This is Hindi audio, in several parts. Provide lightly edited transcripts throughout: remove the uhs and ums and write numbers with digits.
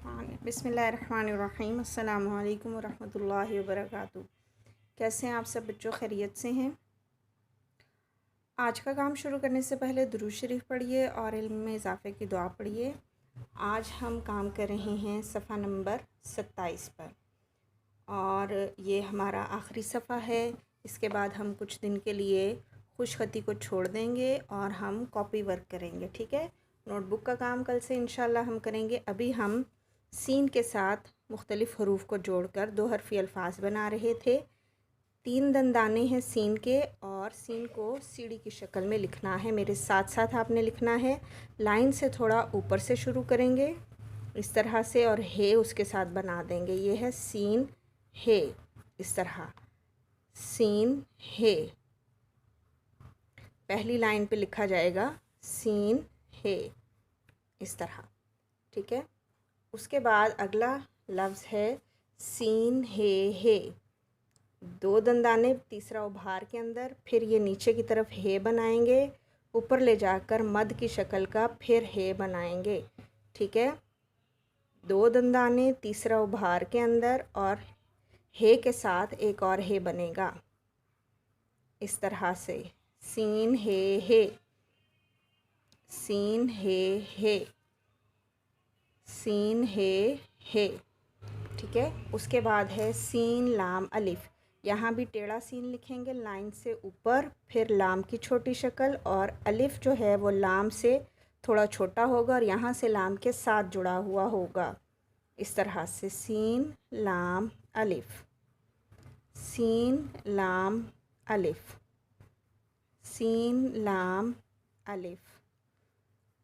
बिस्मिल्लाहिर्रहमानिर्रहीम। अस्सलामु अलैकुम वरहमतुल्लाहि वबरकातुहू। कैसे हैं आप सब बच्चों? खैरियत से हैं? आज का काम शुरू करने से पहले दुरूद शरीफ पढ़िए और इल्म में इजाफ़े की दुआ पढ़िए। आज हम काम कर रहे हैं सफ़ा नंबर 27 पर और ये हमारा आखिरी सफ़ा है। इसके बाद हम कुछ दिन के लिए खुशखती को छोड़ देंगे और हम कॉपी वर्क करेंगे। ठीक है, नोटबुक का काम कल से इंशाल्लाह हम करेंगे। अभी हम सीन के साथ मुख्तलिफ़ हरूफ को जोड़कर दो हरफ़ी अल्फाज बना रहे थे। 3 दंदाने हैं सीन के और सीन को सीढ़ी की शक्ल में लिखना है। मेरे साथ साथ आपने लिखना है। लाइन से थोड़ा ऊपर से शुरू करेंगे इस तरह से और हे उसके साथ बना देंगे। ये है सीन हे, इस तरह सीन हे। पहली लाइन पे लिखा जाएगा सीन हे, इस तरह। ठीक है, उसके बाद अगला लफ्ज़ है सीन हे। 2 दंदाने तीसरा उभार के अंदर, फिर ये नीचे की तरफ हे बनाएंगे, ऊपर ले जाकर मद की शक्ल का फिर हे बनाएंगे। ठीक है, 2 दंदाने तीसरा उभार के अंदर और हे के साथ एक और हे बनेगा इस तरह से। सीन हे, सीन हे, सीन हे। ठीक है, उसके बाद है सीन लाम अलिफ़। यहाँ भी टेढ़ा सीन लिखेंगे लाइन से ऊपर, फिर लाम की छोटी शक्ल और अलिफ़ जो है वो लाम से थोड़ा छोटा होगा और यहाँ से लाम के साथ जुड़ा हुआ होगा इस तरह से। सीन लाम अलिफ़, सीन लाम अलिफ़, सीन लाम अलिफ़,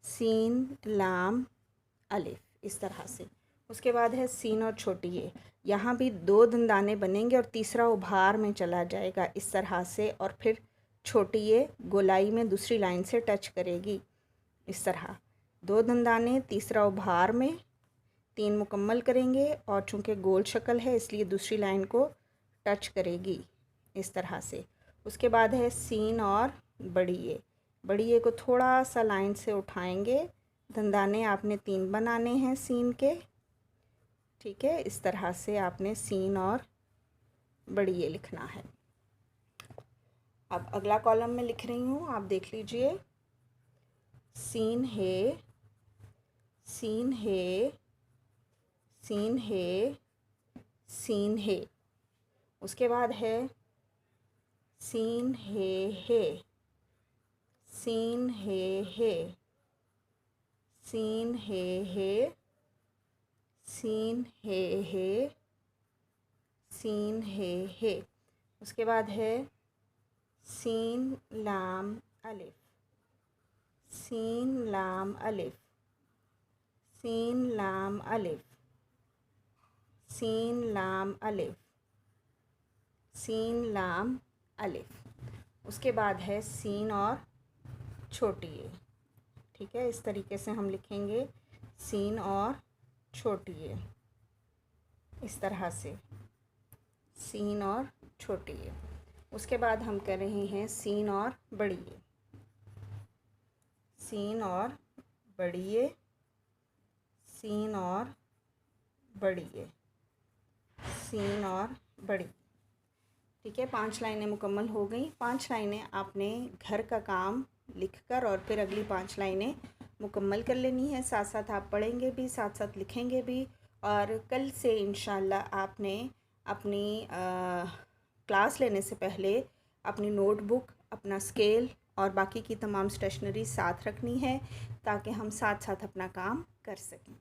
सीन लाम अलिफ़, इस तरह से। उसके बाद है सीन और छोटी ए। यहाँ भी 2 दंदाने बनेंगे और तीसरा उभार में चला जाएगा इस तरह से और फिर छोटी ए गोलाई में दूसरी लाइन से टच करेगी इस तरह। 2 दंदाने तीसरा उभार में, 3 मुकम्मल करेंगे और चूँकि गोल शक्ल है इसलिए दूसरी लाइन को टच करेगी इस तरह से। उसके बाद है सीन और बड़ी ए। बड़ी ए को थोड़ा सा लाइन से उठाएंगे। दंदाने आपने 3 बनाने हैं सीन के। ठीक है, इस तरह से आपने सीन और बड़ी ये लिखना है। अब अगला कॉलम में लिख रही हूँ, आप देख लीजिए। सीन हे, सीन हे, सीन हे, सीन हे। उसके बाद है सीन हे, सीन हे, सीन हे, सीन हे, सीन हे। उसके बाद है सीन लाम अलिफ़, सीन लाम अलिफ़, सीन लाम अलिफ़, सीन लाम अलिफ़, सीन लाम अलिफ़। उसके बाद है सीन और छोटी ए। ठीक है, इस तरीके से हम लिखेंगे सीन और छोटी ए, इस तरह से सीन और छोटी ए। उसके बाद हम कर रहे हैं सीन और बड़ी ए, सीन और बड़ी ए, सीन और बड़ी ए, सीन और बड़ी। ठीक है, 5 लाइनें मुकम्मल हो गई। 5 लाइनें आपने घर का काम लिखकर और फिर अगली 5 लाइनें मुकम्मल कर लेनी है। साथ साथ आप पढ़ेंगे भी, साथ साथ लिखेंगे भी। और कल से इंशाल्लाह आपने अपनी क्लास लेने से पहले अपनी नोटबुक, अपना स्केल और बाकी की तमाम स्टेशनरी साथ रखनी है ताकि हम साथ साथ अपना काम कर सकें।